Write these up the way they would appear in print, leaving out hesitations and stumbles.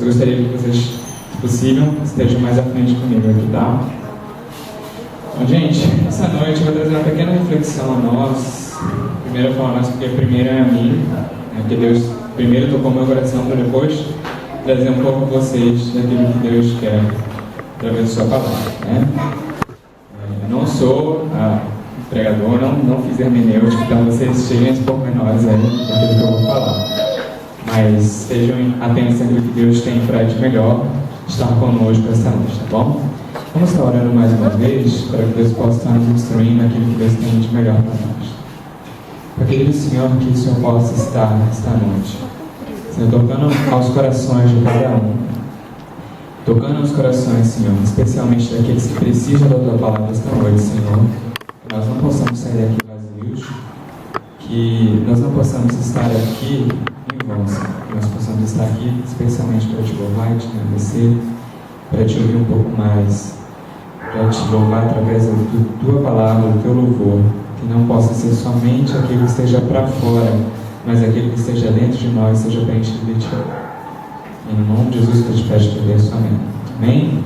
Eu gostaria que vocês, se possível, estejam mais à frente comigo aqui, tá? Bom, gente, essa noite eu vou trazer uma pequena reflexão a nós. Primeiro falar mais porque primeiro é a mim, porque Deus primeiro tocou meu coração para depois trazer um pouco a vocês daquilo que Deus quer através da sua palavra, né? Eu não sou pregador, não fiz hermenêutica, então vocês cheguem aos pormenores aí daquilo que eu vou falar. Mas estejam atentos àquilo que Deus tem para de melhor estar conosco esta noite, tá bom? Vamos estar orando mais uma vez para que Deus possa estar nos instruindo naquilo que Deus tem de melhor para nós. Eu querido Senhor, que o Senhor possa estar esta noite, Senhor, tocando aos corações de cada um, tocando aos corações, Senhor, especialmente daqueles que precisam da Tua palavra esta noite, Senhor, que nós não possamos sair daqui vazios, que nós não possamos estar aqui em vão, Senhor, que nós possamos estar aqui especialmente para Te louvar e Te agradecer, para Te ouvir um pouco mais, para Te louvar através da Tua palavra, do Teu louvor, que não possa ser somente aquilo que esteja para fora, mas aquilo que esteja dentro de nós seja preenchido de Ti. E no nome de Jesus que eu Te peço que Deus, amém. Amém?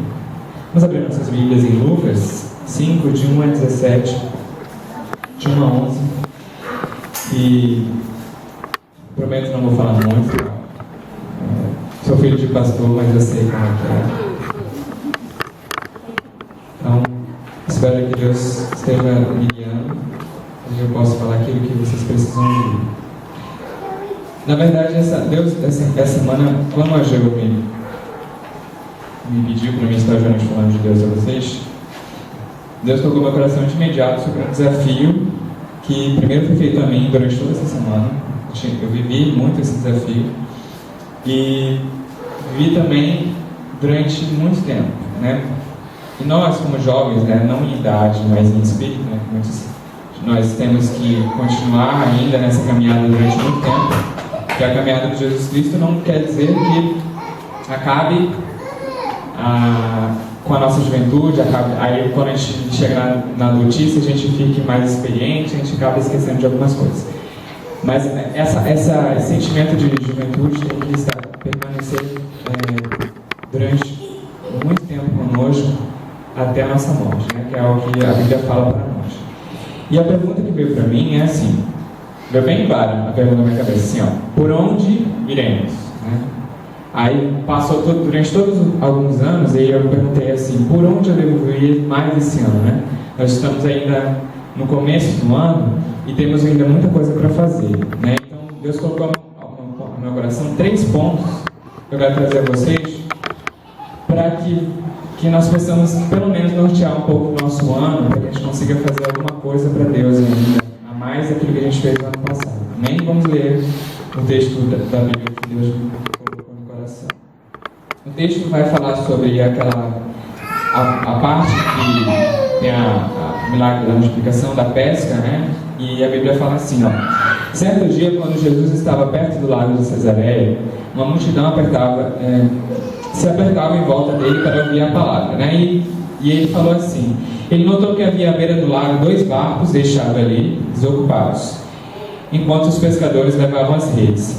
Vamos abrir nossas Bíblias em Lucas 5, de 1 a 17, de 1 a 11. E prometo não vou falar muito. Sou filho de pastor, mas eu sei como é. Então, espero que Deus esteja me guiando e eu possa falar aquilo que vocês precisam ouvir. Na verdade, essa semana, quando a Geu me pediu para mim estar junto falando de Deus a vocês, Deus tocou meu coração de imediato sobre um desafio que primeiro foi feito a mim durante toda essa semana. Eu vivi muito esse desafio e vivi também durante muito tempo, né? E nós, como jovens, né, não em idade, mas em espírito, né, nós temos que continuar ainda nessa caminhada durante muito tempo. Que a caminhada de Jesus Cristo não quer dizer que acabe com a nossa juventude, aí quando a gente chegar na adultice, a gente fique mais experiente, a gente acaba esquecendo de algumas coisas. Mas esse sentimento de juventude tem que permanecer durante muito tempo conosco, até a nossa morte, né? Que é o que a Bíblia fala para nós. E a pergunta que veio para mim é assim, veio bem claro a pergunta na minha cabeça, assim, ó, por onde iremos? Né? Aí passou durante alguns anos e eu perguntei assim, por onde eu devo ir mais esse ano, né? Nós estamos ainda no começo do ano e temos ainda muita coisa para fazer, né? Então Deus colocou no meu coração 3 pontos que eu quero trazer a vocês para que nós possamos pelo menos nortear um pouco o nosso ano, para que a gente consiga fazer alguma coisa para Deus ainda, a mais daquilo que a gente fez no ano passado. Amém? Vamos ler o texto da Bíblia que Deus me colocou no coração. O texto vai falar sobre a parte que tem o milagre da multiplicação da pesca, né? E a Bíblia fala assim, ó. Certo dia, quando Jesus estava perto do lago de Cesareia, uma multidão se apertava em volta dele para ouvir a palavra, né? E ele falou assim, ele notou que havia à beira do lago 2 barcos deixados ali, desocupados, enquanto os pescadores levavam as redes.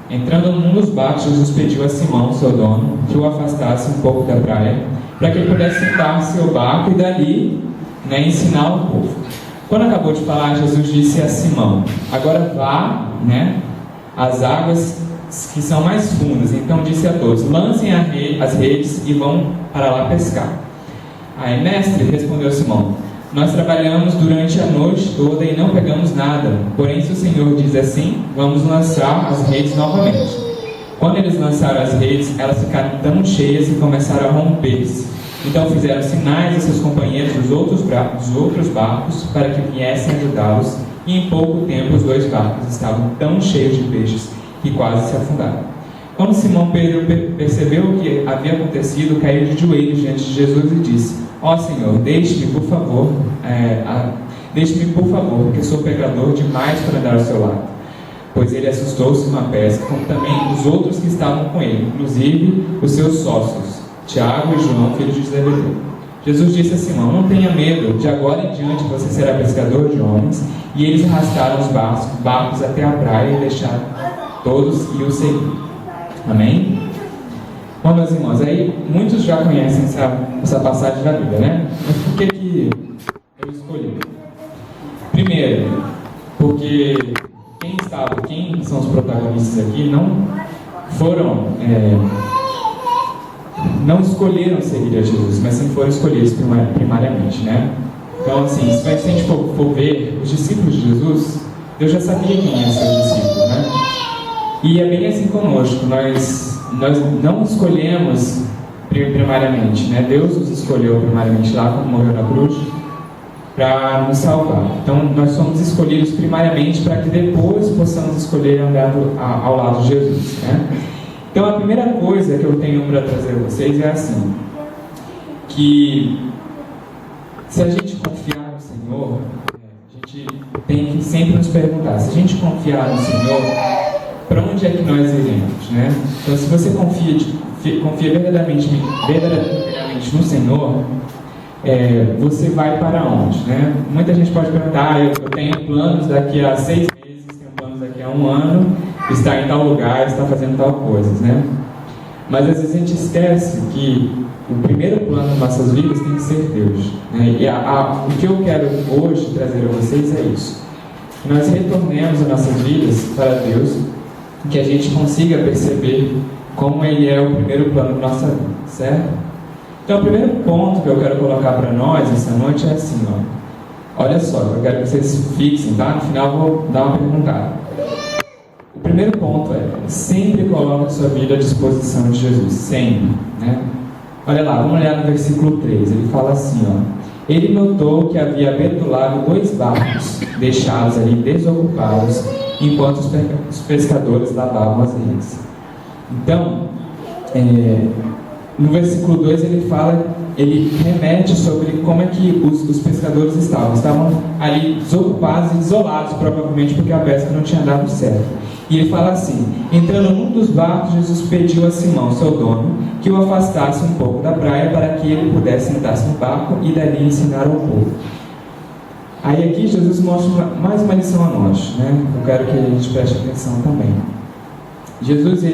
Entrando num dos barcos, Jesus pediu a Simão, seu dono, que o afastasse um pouco da praia, para que ele pudesse sentar-se ao barco e dali, né, ensinar o povo. Quando acabou de falar, Jesus disse a Simão, agora vá, né, às águas que são mais fundas. Então disse a todos, lancem as redes e vão para lá pescar. Aí, mestre, respondeu Simão, nós trabalhamos durante a noite toda e não pegamos nada. Porém, se o Senhor diz assim, vamos lançar as redes novamente. Quando eles lançaram as redes, elas ficaram tão cheias e começaram a romper-se. Então fizeram sinais a seus companheiros dos outros barcos para que viessem ajudá-los. E em pouco tempo os 2 barcos estavam tão cheios de peixes que quase se afundaram. Quando Simão Pedro percebeu o que havia acontecido, caiu de joelhos diante de Jesus e disse, ó Senhor, deixe-me por favor, porque sou pecador demais para andar ao seu lado. Pois ele assustou-se com a pesca, como também os outros que estavam com ele, inclusive os seus sócios, Tiago e João, filhos de Zebedeu. Jesus disse a Simão, não tenha medo, de agora em diante você será pescador de homens. E eles arrastaram os barcos até a praia e deixaram todos e o seguiram. Amém? Bom, meus irmãos, aí muitos já conhecem essa passagem da Bíblia, né? Mas por que eu escolhi? Primeiro, porque quem são os protagonistas aqui não escolheram seguir a Jesus, mas sim foram escolhidos primariamente, né? Então, assim, se a gente for ver os discípulos de Jesus, Deus já sabia quem ia ser o discípulo, né? E é bem assim conosco, nós não escolhemos primariamente, né? Deus nos escolheu primariamente lá quando morreu na cruz para nos salvar. Então nós somos escolhidos primariamente para que depois possamos escolher andar ao lado de Jesus, né? Então a primeira coisa que eu tenho para trazer a vocês é assim, que se a gente confiar no Senhor, a gente tem que sempre nos perguntar, se a gente confiar no Senhor, para onde é que nós iremos, né? Então, se você confia verdadeiramente no Senhor, você vai para onde, né? Muita gente pode perguntar, eu tenho planos daqui a 6 meses, tenho planos daqui a 1 ano, estar em tal lugar, estar fazendo tal coisa, né? Mas às vezes a gente esquece que o primeiro plano das nossas vidas tem que ser Deus, né? E o que eu quero hoje trazer a vocês é isso, que nós retornemos as nossas vidas para Deus, que a gente consiga perceber como Ele é o primeiro plano da nossa vida, certo? Então, o primeiro ponto que eu quero colocar para nós essa noite é assim, ó. Olha só, eu quero que vocês fixem, tá? No final eu vou dar uma perguntada. O primeiro ponto é, sempre coloque a sua vida à disposição de Jesus, sempre, né? Olha lá, vamos olhar no versículo 3, ele fala assim, ó. Ele notou que havia à beira do lago 2 barcos, deixados ali desocupados, enquanto os pescadores lavavam as redes. Então, no versículo 2 ele remete sobre como é que os pescadores estavam ali desocupados e isolados, provavelmente porque a pesca não tinha dado certo. E ele fala assim, entrando num dos barcos, Jesus pediu a Simão, seu dono, que o afastasse um pouco da praia para que ele pudesse sentar-se no barco e dali ensinar ao povo. Aí aqui Jesus mostra mais uma lição a nós, né? Eu quero que a gente preste atenção também. Jesus,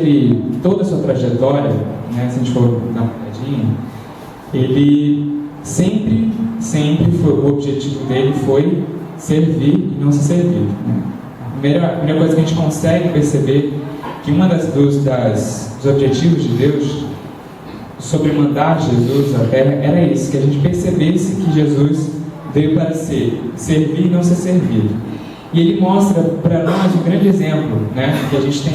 toda a sua trajetória, né, se a gente for dar uma olhadinha, ele sempre o objetivo dele foi servir e não ser servido, né? A primeira coisa que a gente consegue perceber que dos objetivos de Deus sobre mandar Jesus à terra era isso, que a gente percebesse que Jesus veio para servir e não ser servido. E ele mostra para nós um grande exemplo, né, que a gente tem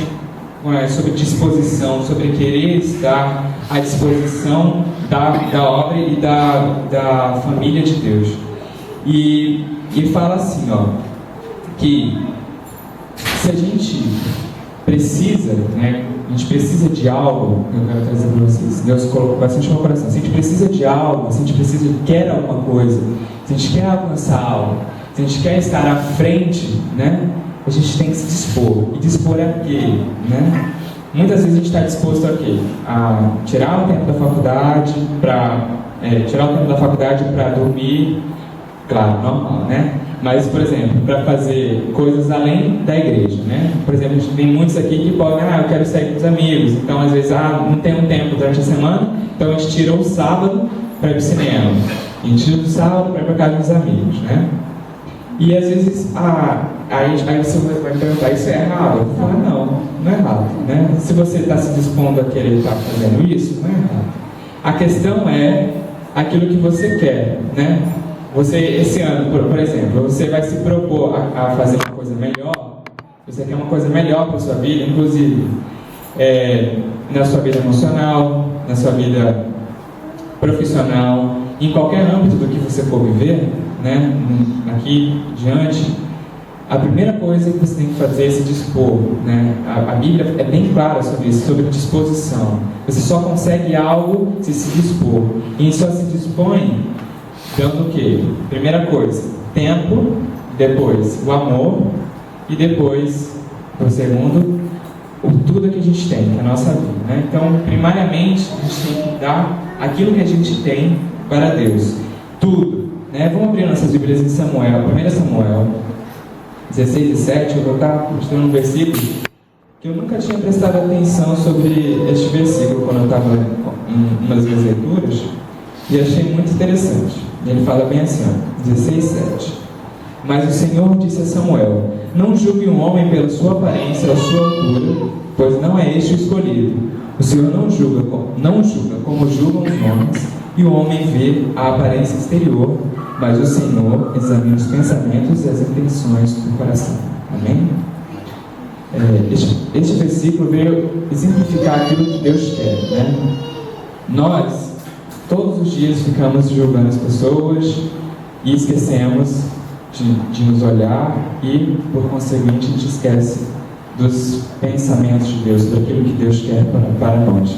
sobre disposição, sobre querer estar à disposição da obra e da família de Deus. E ele fala assim, ó, que se a gente precisa, né, a gente precisa de algo, eu quero trazer para vocês, Deus colocou bastante no meu coração, se a gente precisa de algo, se a gente quer alguma coisa, se a gente quer alcançar algo, se a gente quer estar à frente, né, a gente tem que se dispor. E dispor a quê, né? Muitas vezes a gente está disposto a quê? A tirar o tempo da faculdade para dormir, claro, normal, né? Mas, por exemplo, para fazer coisas além da igreja, né? Por exemplo, a gente tem muitos aqui que podem, eu quero sair com os amigos, então às vezes, não tem um tempo durante a semana, então a gente tirou o sábado para ir para o cinema, a gente tira o sábado para ir para casa dos amigos, né? E às vezes, aí você vai perguntar, isso é errado? Eu vou falar, não é errado, né? Se você está se dispondo a querer estar fazendo isso, não é errado. A questão é aquilo que você quer, né? Você, esse ano, por exemplo, você vai se propor a fazer uma coisa melhor, você quer uma coisa melhor para a sua vida, inclusive na sua vida emocional, na sua vida profissional, em qualquer âmbito do que você for viver, né, aqui diante, a primeira coisa que você tem que fazer é se dispor, né? A Bíblia é bem clara sobre isso, sobre disposição. Você só consegue algo se dispor. E só se dispõe dando o quê? Primeira coisa, tempo, depois o amor e depois, o segundo, tudo que a gente tem, que é a nossa vida, né? Então, primariamente, a gente tem que dar aquilo que a gente tem para Deus. Tudo, né? Vamos abrir nossas Bíblias em Samuel, 1 Samuel 16 e 7, eu vou estar mostrando um versículo que eu nunca tinha prestado atenção sobre este versículo quando eu estava em uma das minhas leituras, e achei muito interessante. Ele fala bem assim, 16:7. Mas o Senhor disse a Samuel: não julgue um homem pela sua aparência ou sua altura, pois não é este o escolhido. O Senhor não julga como julgam os homens, e o homem vê a aparência exterior, mas o Senhor examina os pensamentos e as intenções do coração. Amém? Este versículo veio exemplificar aquilo que Deus quer, né? Nós, todos os dias, ficamos julgando as pessoas e esquecemos de nos olhar e, por conseguinte, a gente esquece dos pensamentos de Deus, daquilo que Deus quer para nós.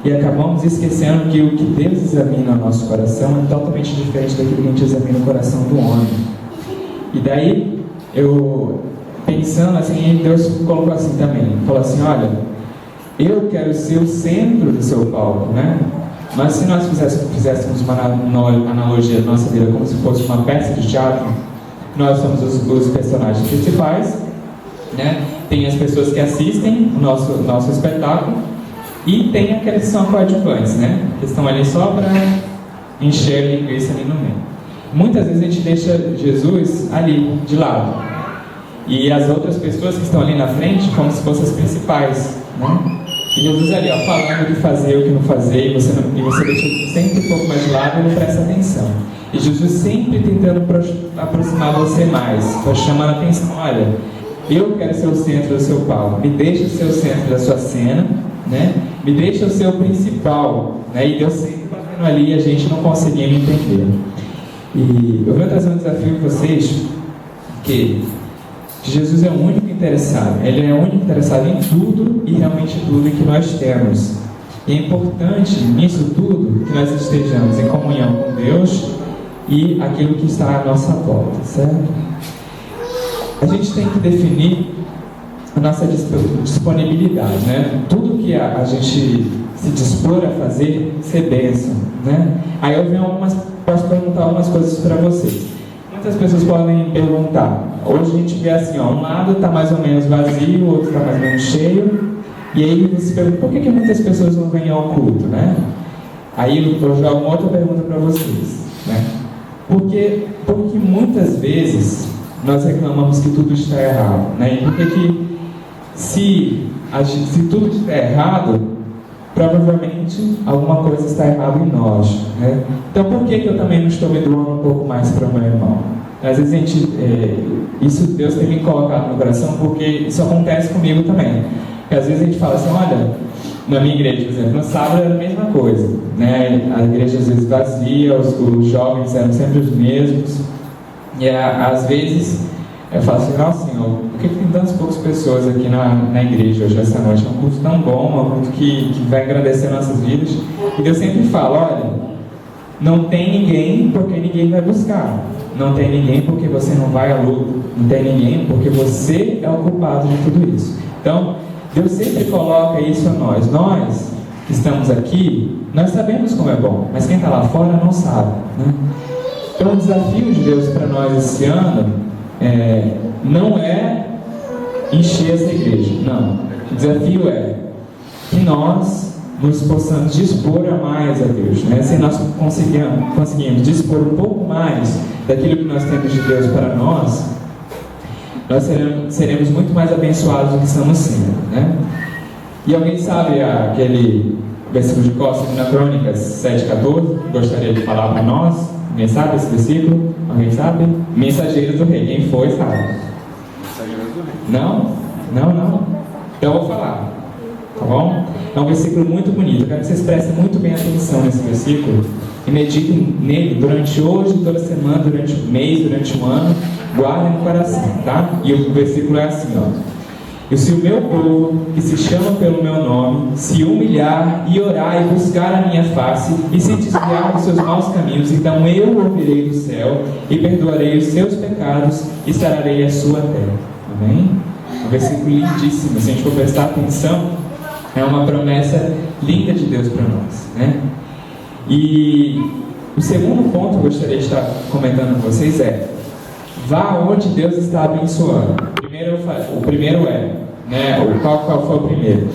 E acabamos esquecendo que o que Deus examina no nosso coração é totalmente diferente daquilo que a gente examina no coração do homem. E daí, eu pensando assim, Deus colocou assim também, falou assim: olha, eu quero ser o centro do seu palco, né? Mas se nós fizéssemos uma analogia da nossa vida como se fosse uma peça de teatro, nós somos os personagens principais, né? Tem as pessoas que assistem o nosso espetáculo e tem aqueles que são coadjuvantes, né? Que estão ali só para encher a linguiça ali no meio. Muitas vezes a gente deixa Jesus ali, de lado, e as outras pessoas que estão ali na frente como se fossem as principais, né? E Jesus ali, falando o que fazer, o que não fazer, e você deixa sempre um pouco mais de lado e não presta atenção. E Jesus sempre tentando aproximar você mais, chamando a atenção: olha, eu quero ser o centro do seu palco, me deixa ser o centro da sua cena, né? Me deixa ser o principal, né? E Deus sempre batendo ali e a gente não conseguia entender. E eu vou trazer um desafio para vocês, que Jesus é o único interessado, Ele é o único interessado em tudo e realmente tudo que nós temos. E é importante nisso tudo que nós estejamos em comunhão com Deus e aquilo que está à nossa volta, certo? A gente tem que definir a nossa disponibilidade, né? Tudo que a gente se dispor a fazer, ser bênção, né? Aí eu posso perguntar algumas coisas para vocês. Muitas pessoas podem perguntar. Hoje a gente vê assim, um lado está mais ou menos vazio, o outro está mais ou menos cheio. E aí você se pergunta: por que muitas pessoas não vêm ao culto, né? Aí eu jogo uma outra pergunta para vocês, né? Porque muitas vezes nós reclamamos que tudo está errado, né? E porque que se tudo está errado, provavelmente alguma coisa está errada em nós, né? Então por que eu também não estou me doando um pouco mais para o meu irmão? Às vezes isso Deus tem me colocado no coração, porque isso acontece comigo também. Porque às vezes a gente fala assim: olha, na minha igreja, por exemplo, no sábado era a mesma coisa, né? A igreja às vezes vazia, os jovens eram sempre os mesmos, e às vezes eu falo assim: nossa Senhor, por que tem tantas poucas pessoas aqui na igreja hoje, essa noite? É um culto tão bom, um culto que vai engrandecer nossas vidas. E Deus sempre fala: olha, não tem ninguém porque ninguém vai buscar. Não tem ninguém porque você não vai à luta. Não tem ninguém porque você é o culpado de tudo isso. Então, Deus sempre coloca isso a nós. Nós que estamos aqui, nós sabemos como é bom, mas quem está lá fora não sabe, né? Então, o desafio de Deus para nós esse ano não é encher essa igreja, não. O desafio é que nós nos possamos dispor a mais a Deus, né? Se nós conseguimos dispor um pouco mais daquilo que nós temos de Deus para nós seremos muito mais abençoados do que estamos sendo, né? E alguém sabe aquele versículo de cor, 2 Crônicas 7,14? Gostaria de falar para nós? Alguém sabe esse versículo? Alguém sabe? Mensageiros do Rei. Quem foi, sabe? Mensageiros do Rei. Não? Então eu vou falar, tá bom? É um versículo muito bonito. Eu quero que vocês prestem muito bem atenção nesse versículo e meditem nele durante hoje, toda semana, durante o mês, durante o ano. Guardem no coração, tá? E o versículo é assim, E se o meu povo, que se chama pelo meu nome, se humilhar e orar e buscar a minha face e se desviar dos seus maus caminhos, então eu ouvirei do céu e perdoarei os seus pecados e sararei a sua terra. Amém? Um versículo lindíssimo. Se a gente for prestar atenção, é uma promessa linda de Deus para nós, né? E o segundo ponto que eu gostaria de estar comentando com vocês vá onde Deus está abençoando. O primeiro né? Qual foi o primeiro?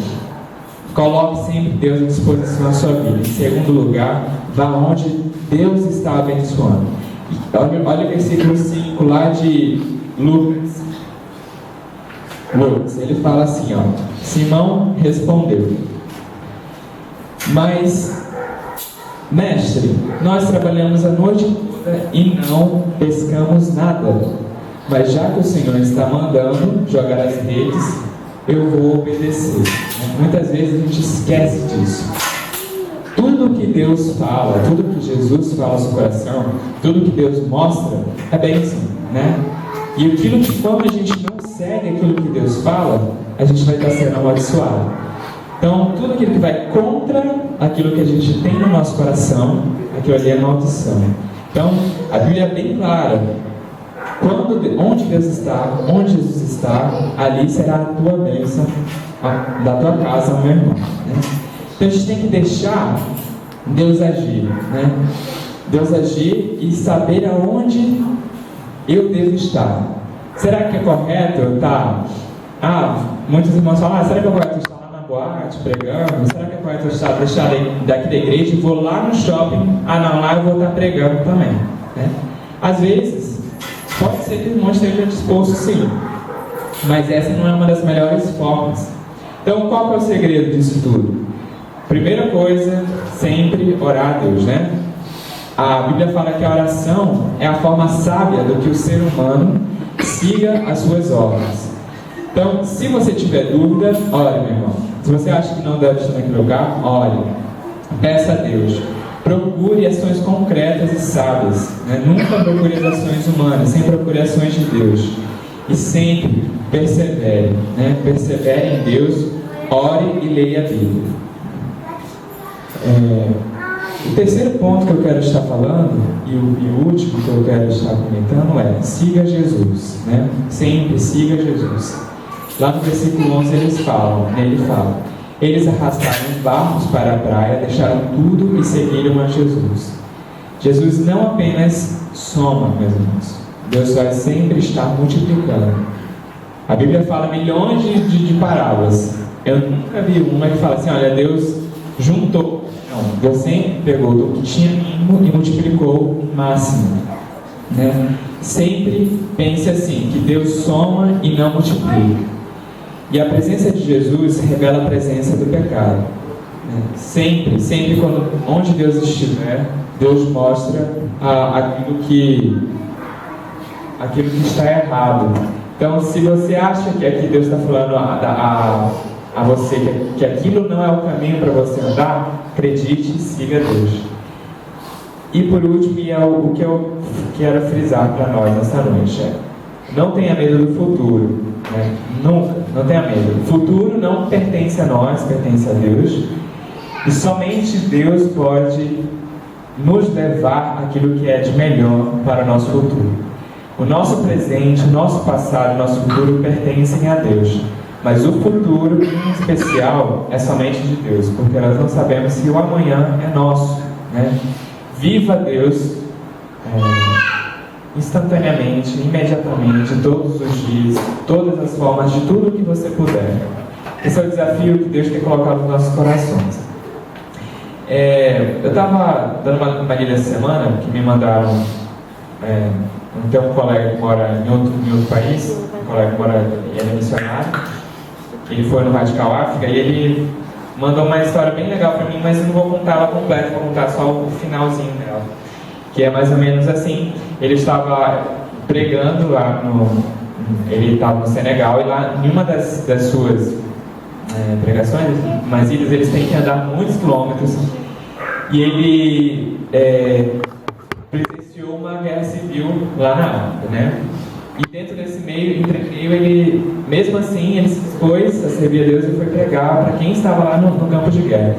Coloque sempre Deus à disposição da sua vida. Em segundo lugar, vá onde Deus está abençoando. Olha o versículo 5 lá de Lucas. Ele fala assim, ó: Simão respondeu: Mas, mestre, nós trabalhamos a noite toda e não pescamos nada. Mas já que o Senhor está mandando jogar as redes, eu vou obedecer. Muitas vezes a gente esquece disso. Tudo que Deus fala, tudo que Jesus fala no seu coração, tudo que Deus mostra é bênção, né? E aquilo que, quando a gente não segue aquilo que Deus fala, a gente vai estar sendo amaldiçoado. Então, tudo aquilo que vai contra aquilo que a gente tem no nosso coração, aquilo ali é maldição. Então, a Bíblia é bem clara. Onde Deus está, onde Jesus está, ali será a tua bênção da tua casa, meu irmão, né? Então a gente tem que deixar Deus agir, né? Deus agir e saber aonde eu devo estar. Será que é correto eu estar? Muitos irmãos falam: será que é correto eu estar lá na boate pregando? Será que é correto eu estar deixar daqui da igreja e vou lá no shopping? Não, lá eu vou estar pregando também, né? Às vezes pode ser que o irmão esteja disposto, sim, mas essa não é uma das melhores formas. Então, qual é o segredo disso tudo? Primeira coisa, sempre orar a Deus, né? A Bíblia fala que a oração é a forma sábia do que o ser humano siga as suas ordens. Então, se você tiver dúvida, ore, meu irmão. Se você acha que não deve estar naquele lugar, ore. Peça a Deus. Procure ações concretas e sábias, né? Nunca procure as ações humanas, sempre procure ações de Deus. E sempre persevere, né? Persevere em Deus, ore e leia a Bíblia. O terceiro ponto que eu quero estar falando, e o último que eu quero estar comentando é: siga Jesus, né? Sempre siga Jesus. Lá no versículo 11 ele fala: eles arrastaram os barcos para a praia, deixaram tudo e seguiram a Jesus. Jesus não apenas soma, meus irmãos, Deus vai sempre estar multiplicando. A Bíblia fala milhões de parábolas. Eu nunca vi uma que fala assim: olha, Deus juntou. Não, Deus sempre pegou do que tinha mínimo e multiplicou o máximo, né? Sempre pense assim, que Deus soma e não multiplica. E a presença de Jesus revela a presença do pecado, né? Sempre onde Deus estiver, Deus mostra aquilo que está errado. Então, se você acha que aqui Deus está falando a você que aquilo não é o caminho para você andar, acredite e siga Deus. E por último, e é o que eu quero frisar para nós nessa noite, não tenha medo do futuro, né? Nunca, não tenha medo. O futuro não pertence a nós, pertence a Deus. E somente Deus pode nos levar aquilo que é de melhor para o nosso futuro. O nosso presente, o nosso passado, o nosso futuro pertencem a Deus. Mas o futuro, em especial, é somente de Deus, porque nós não sabemos se o amanhã é nosso, né? Viva Deus instantaneamente, imediatamente, todos os dias, todas as formas, de tudo que você puder. Esse é o desafio que Deus tem colocado nos nossos corações. Eu estava dando uma lida essa semana, que me mandaram, tem um colega que mora em outro país, um colega que mora, ele é missionário, ele foi no Radical África e ele mandou uma história bem legal para mim, mas eu não vou contar ela completa, vou contar só o finalzinho dela, que é mais ou menos assim. Ele estava pregando lá ele estava no Senegal, e lá em uma das suas pregações, mas eles têm que andar muitos quilômetros, e ele presenciou uma guerra civil lá na África, né? E dentro desse meio, ele, mesmo assim, ele se dispôs a servir a Deus e foi pregar para quem estava lá no campo de guerra.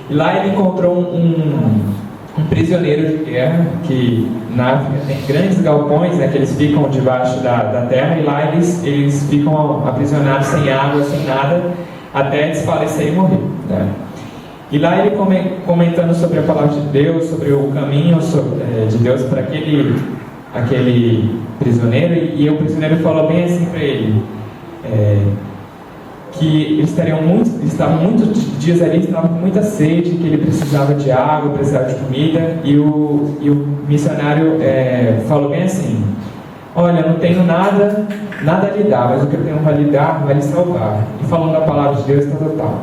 E lá ele encontrou um prisioneiro de guerra, que na África tem grandes galpões, né, que eles ficam debaixo da terra, e lá eles ficam aprisionados sem água, sem nada, até desfalecer e morrer, né? E lá ele comentando sobre a palavra de Deus, sobre o caminho de Deus para aquele prisioneiro, e o prisioneiro falou bem assim para ele: que eles estavam muitos dias ali, estavam com muita sede, que ele precisava de água, precisava de comida, e o missionário falou bem assim: olha, eu não tenho nada a lhe dar, mas o que eu tenho para lhe dar vai lhe salvar. E falando da palavra de Deus, tal.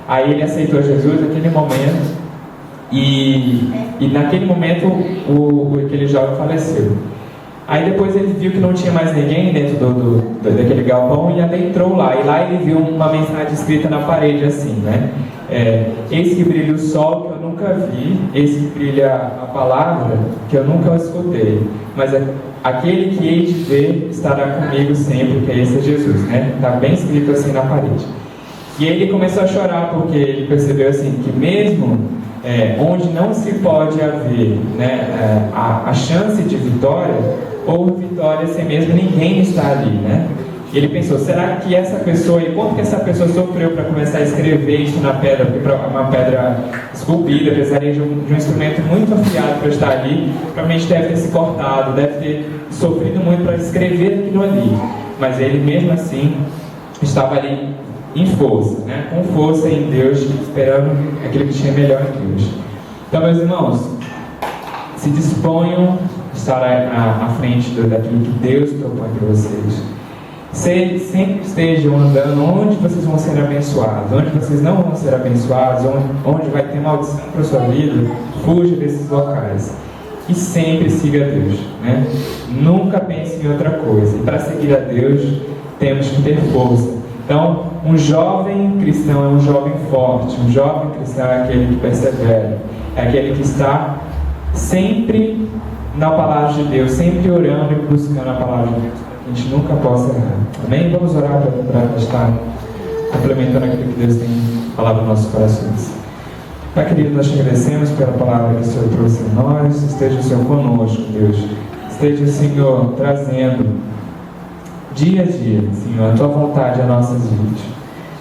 Aí ele aceitou Jesus naquele momento, e naquele momento aquele jovem faleceu. Aí depois ele viu que não tinha mais ninguém dentro daquele galpão e adentrou lá. E lá ele viu uma mensagem escrita na parede assim, né? Eis que brilha o sol que eu nunca vi, eis que brilha a palavra que eu nunca escutei. Mas aquele que hei de ver estará comigo sempre, que esse é Jesus, né? Está bem escrito assim na parede. E ele começou a chorar porque ele percebeu assim que mesmo onde não se pode haver, né, a chance de vitória, ou vitória sem mesmo ninguém estar ali, né? E ele pensou: será que essa pessoa, e quanto que essa pessoa sofreu para começar a escrever isso na pedra? Porque uma pedra esculpida precisaria de um instrumento muito afiado para estar ali. Provavelmente deve ter se cortado, deve ter sofrido muito para escrever aquilo ali. Mas ele mesmo assim estava ali em força, né? Com força em Deus, esperando aquilo que tinha melhor em Deus. Então, meus irmãos, se disponham a estar à frente daquilo que Deus propõe para vocês. Sempre estejam andando onde vocês vão ser abençoados. Onde vocês não vão ser abençoados, onde vai ter maldição para a sua vida, fuja desses locais. E sempre siga a Deus, né? Nunca pense em outra coisa. E para seguir a Deus, temos que ter força. Então, um jovem cristão é um jovem forte. Um jovem cristão é aquele que persevera. É aquele que está sempre na palavra de Deus, sempre orando e buscando a palavra de Deus, para que a gente nunca possa errar. Amém? Vamos orar para estar complementando aquilo que Deus tem falado nos nossos corações. Pai querido, nós te agradecemos pela palavra que o Senhor trouxe a nós. Esteja o Senhor conosco, Deus. Esteja o Senhor trazendo dia a dia, Senhor, a Tua vontade às nossas vidas.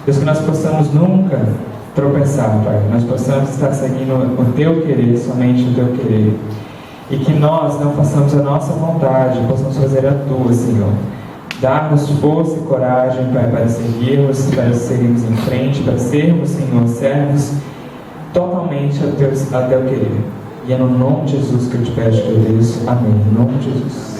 Deus, que nós possamos nunca tropeçar, Pai. Nós possamos estar seguindo o Teu querer, somente o Teu querer. E que nós não façamos a nossa vontade, possamos fazer a Tua, Senhor. Dá-nos força e coragem, Pai, para seguirmos em frente, para sermos, Senhor, servos totalmente a Teu querer. E é no nome de Jesus que eu te peço, que eu agradeço. Amém. Em nome de Jesus.